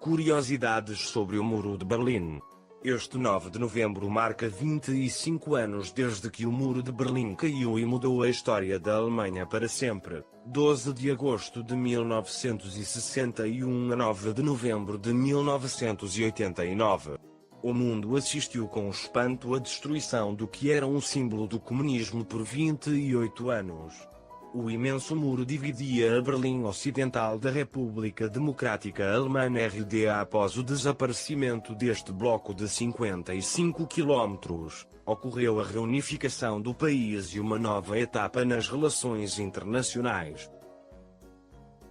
Curiosidades sobre o Muro de Berlim. Este 9 de novembro marca 25 anos desde que o Muro de Berlim caiu e mudou a história da Alemanha para sempre. 12 de agosto de 1961 a 9 de novembro de 1989. O mundo assistiu com espanto à destruição do que era um símbolo do comunismo por 28 anos. O imenso muro dividia a Berlim Ocidental da República Democrática Alemã RDA após o desaparecimento deste bloco de 55 quilómetros. Ocorreu a reunificação do país e uma nova etapa nas relações internacionais.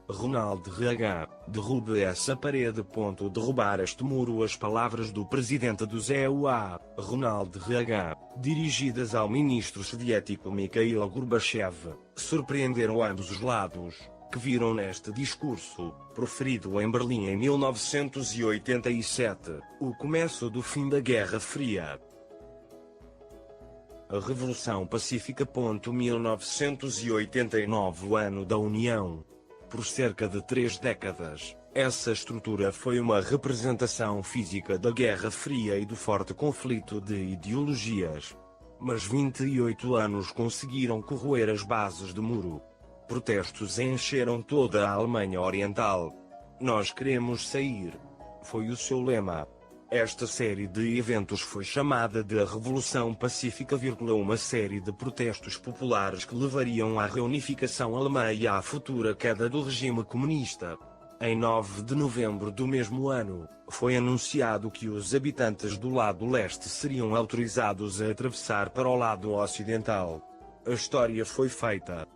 Ronald Reagan, derrube essa parede. Derrubar este muro. As palavras do presidente do ZUA, Ronald Reagan, dirigidas ao ministro soviético Mikhail Gorbachev, surpreenderam ambos os lados, que viram neste discurso, proferido em Berlim em 1987, o começo do fim da Guerra Fria. A Revolução Pacífica. 1989 O ano da União. Por cerca de 3 décadas, essa estrutura foi uma representação física da Guerra Fria e do forte conflito de ideologias. Mas 28 anos conseguiram corroer as bases do muro. Protestos encheram toda a Alemanha Oriental. Nós queremos sair. Foi o seu lema. Esta série de eventos foi chamada de a Revolução Pacífica. Uma série de protestos populares que levariam à reunificação alemã e à futura queda do regime comunista. Em 9 de novembro do mesmo ano, foi anunciado que os habitantes do lado leste seriam autorizados a atravessar para o lado ocidental. A história foi feita.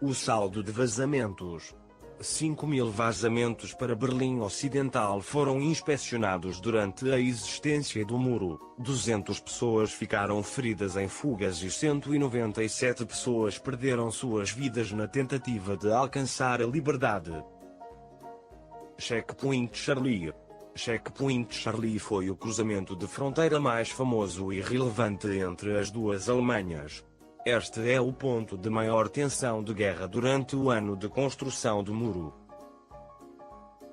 O saldo de vazamentos. 5.000 vazamentos para Berlim Ocidental foram inspecionados durante a existência do muro. 200 pessoas ficaram feridas em fugas e 197 pessoas perderam suas vidas na tentativa de alcançar a liberdade. Checkpoint Charlie. Checkpoint Charlie foi o cruzamento de fronteira mais famoso e relevante entre as duas Alemanhas. Este é o ponto de maior tensão de guerra durante o ano de construção do muro.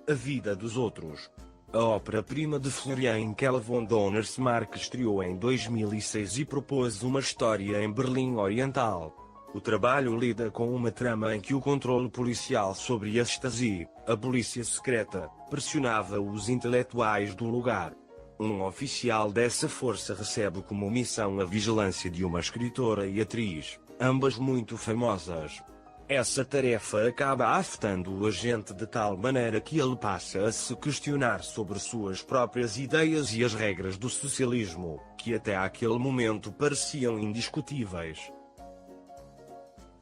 A vida dos outros. A ópera-prima de Florian Keller von Donnersmarck estreou em 2006 e propôs uma história em Berlim Oriental. O trabalho lida com uma trama em que o controle policial sobre a Stasi, a polícia secreta, pressionava os intelectuais do lugar. Um oficial dessa força recebe como missão a vigilância de uma escritora e atriz, ambas muito famosas. Essa tarefa acaba afetando o agente de tal maneira que ele passa a se questionar sobre suas próprias ideias e as regras do socialismo, que até aquele momento pareciam indiscutíveis.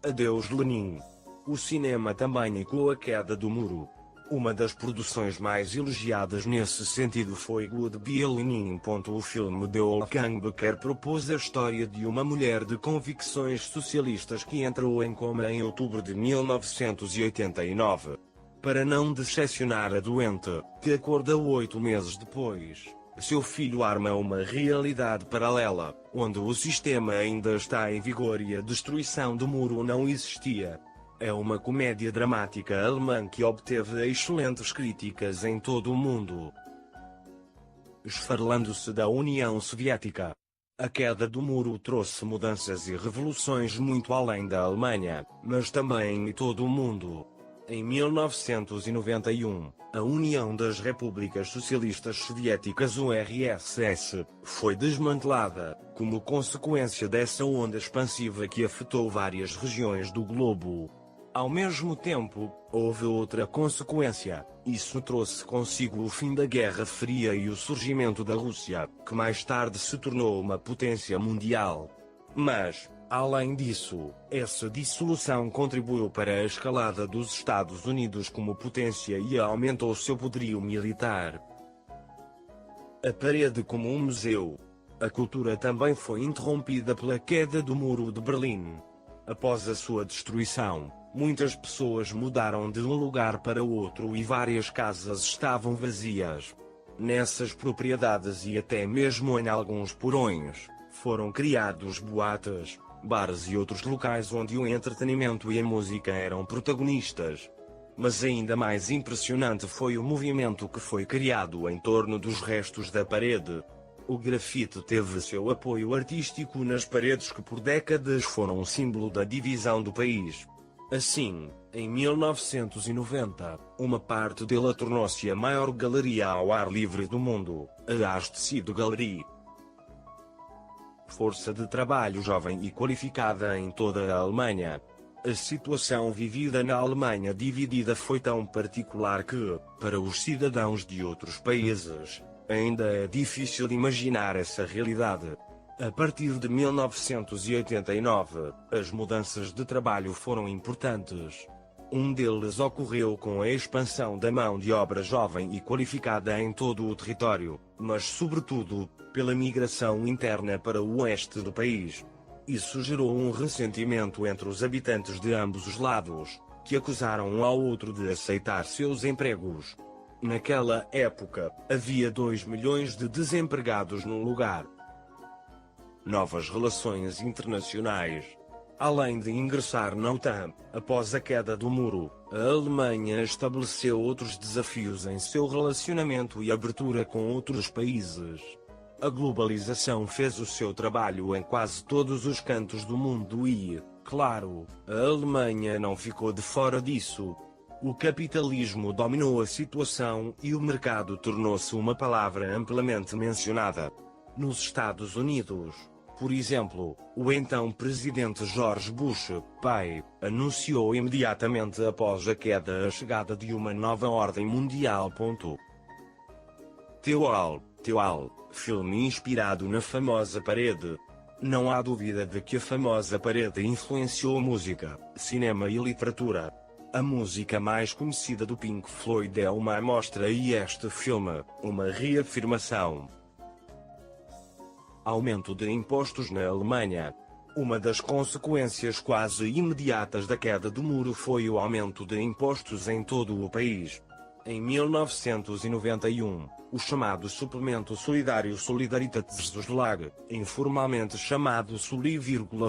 Adeus Lenin. O cinema também ecoou a queda do muro. Uma das produções mais elogiadas nesse sentido foi Goodbye Lenin. O filme de Wolfgang Becker propôs a história de uma mulher de convicções socialistas que entrou em coma em outubro de 1989. Para não decepcionar a doente, que acorda 8 meses depois, seu filho arma uma realidade paralela, onde o sistema ainda está em vigor e a destruição do muro não existia. É uma comédia dramática alemã que obteve excelentes críticas em todo o mundo. Esfarelando-se da União Soviética. A queda do muro trouxe mudanças e revoluções muito além da Alemanha, mas também em todo o mundo. Em 1991, a União das Repúblicas Socialistas Soviéticas URSS foi desmantelada, como consequência dessa onda expansiva que afetou várias regiões do globo. Ao mesmo tempo, houve outra consequência. Isso trouxe consigo o fim da Guerra Fria e o surgimento da Rússia, que mais tarde se tornou uma potência mundial. Mas, além disso, essa dissolução contribuiu para a escalada dos Estados Unidos como potência e aumentou seu poderio militar. A parede como um museu. A cultura também foi interrompida pela queda do Muro de Berlim. Após a sua destruição, muitas pessoas mudaram de um lugar para outro e várias casas estavam vazias. Nessas propriedades e até mesmo em alguns porões, foram criados boates, bares e outros locais onde o entretenimento e a música eram protagonistas. Mas ainda mais impressionante foi o movimento que foi criado em torno dos restos da parede. O grafite teve seu apoio artístico nas paredes que por décadas foram um símbolo da divisão do país. Assim, em 1990, uma parte dela tornou-se a maior galeria ao ar livre do mundo, a Astsid Galerie. Força de trabalho jovem e qualificada em toda a Alemanha. A situação vivida na Alemanha dividida foi tão particular que, para os cidadãos de outros países, ainda é difícil imaginar essa realidade. A partir de 1989, as mudanças de trabalho foram importantes. Um deles ocorreu com a expansão da mão de obra jovem e qualificada em todo o território, mas sobretudo, pela migração interna para o oeste do país. Isso gerou um ressentimento entre os habitantes de ambos os lados, que acusaram um ao outro de aceitar seus empregos. Naquela época, havia 2 milhões de desempregados no lugar. Novas relações internacionais. Além de ingressar na OTAN, após a queda do muro, a Alemanha estabeleceu outros desafios em seu relacionamento e abertura com outros países. A globalização fez o seu trabalho em quase todos os cantos do mundo e, claro, a Alemanha não ficou de fora disso. O capitalismo dominou a situação e o mercado tornou-se uma palavra amplamente mencionada. Nos Estados Unidos, por exemplo, o então presidente George Bush, pai, anunciou imediatamente após a queda a chegada de uma nova ordem mundial. The Wall, filme inspirado na famosa parede. Não há dúvida de que a famosa parede influenciou música, cinema e literatura. A música mais conhecida do Pink Floyd é uma amostra e este filme, uma reafirmação. Aumento de impostos na Alemanha. Uma das consequências quase imediatas da queda do muro foi o aumento de impostos em todo o país. Em 1991, o chamado Suplemento Solidário Solidaritätszuschlag, informalmente chamado SULI,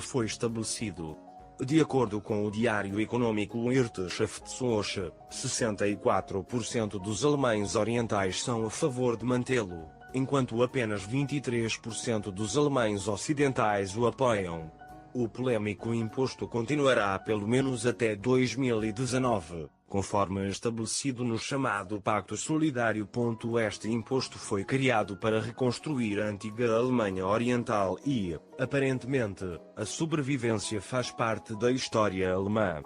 foi estabelecido. De acordo com o diário econômico Wirtschaftswoche, 64% dos alemães orientais são a favor de mantê-lo, enquanto apenas 23% dos alemães ocidentais o apoiam. O polêmico imposto continuará pelo menos até 2019, conforme estabelecido no chamado Pacto Solidário. Este imposto foi criado para reconstruir a antiga Alemanha Oriental e, aparentemente, a sobrevivência faz parte da história alemã.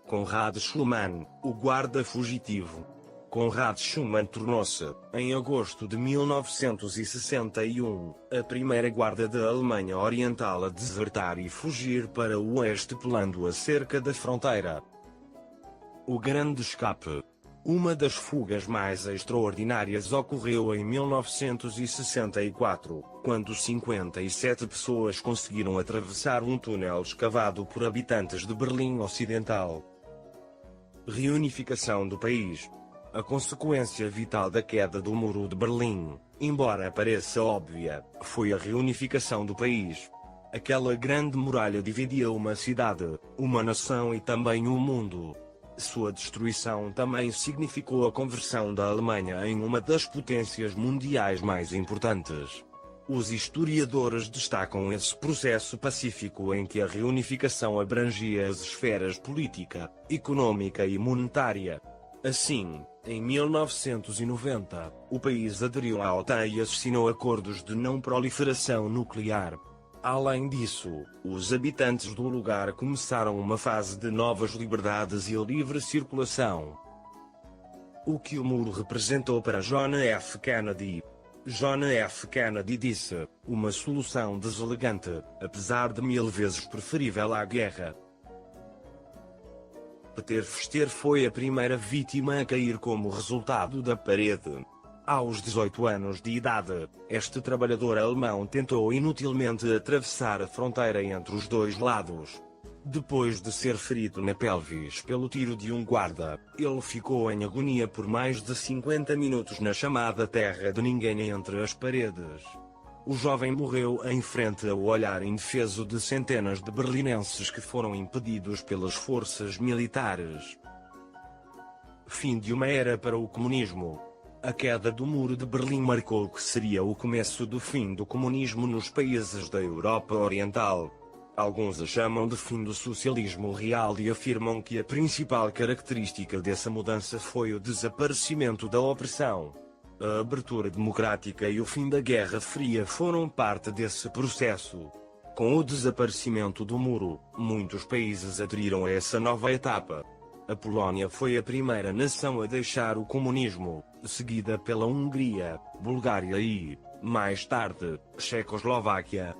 Konrad Schumann, o guarda fugitivo. Konrad Schumann tornou-se, em agosto de 1961, a primeira guarda da Alemanha Oriental a desertar e fugir para o oeste pulando a cerca da fronteira. O Grande Escape. Uma das fugas mais extraordinárias ocorreu em 1964, quando 57 pessoas conseguiram atravessar um túnel escavado por habitantes de Berlim Ocidental. Reunificação do país. A consequência vital da queda do Muro de Berlim, embora pareça óbvia, foi a reunificação do país. Aquela grande muralha dividia uma cidade, uma nação e também o mundo. Sua destruição também significou a conversão da Alemanha em uma das potências mundiais mais importantes. Os historiadores destacam esse processo pacífico em que a reunificação abrangia as esferas política, econômica e monetária. Assim, em 1990, o país aderiu à OTAN e assinou acordos de não proliferação nuclear. Além disso, os habitantes do lugar começaram uma fase de novas liberdades e livre circulação. O que o muro representou para John F. Kennedy? John F. Kennedy disse: uma solução deselegante, apesar de 1000 vezes preferível à guerra. Peter Pfister foi a primeira vítima a cair como resultado da parede. Aos 18 anos de idade, este trabalhador alemão tentou inutilmente atravessar a fronteira entre os dois lados. Depois de ser ferido na pelvis pelo tiro de um guarda, ele ficou em agonia por mais de 50 minutos na chamada terra de ninguém entre as paredes. O jovem morreu em frente ao olhar indefeso de centenas de berlinenses que foram impedidos pelas forças militares. Fim de uma era para o comunismo. A queda do Muro de Berlim marcou o que seria o começo do fim do comunismo nos países da Europa Oriental. Alguns a chamam de fim do socialismo real e afirmam que a principal característica dessa mudança foi o desaparecimento da opressão. A abertura democrática e o fim da Guerra Fria foram parte desse processo. Com o desaparecimento do muro, muitos países aderiram a essa nova etapa. A Polónia foi a primeira nação a deixar o comunismo, seguida pela Hungria, Bulgária e, mais tarde, Checoslováquia.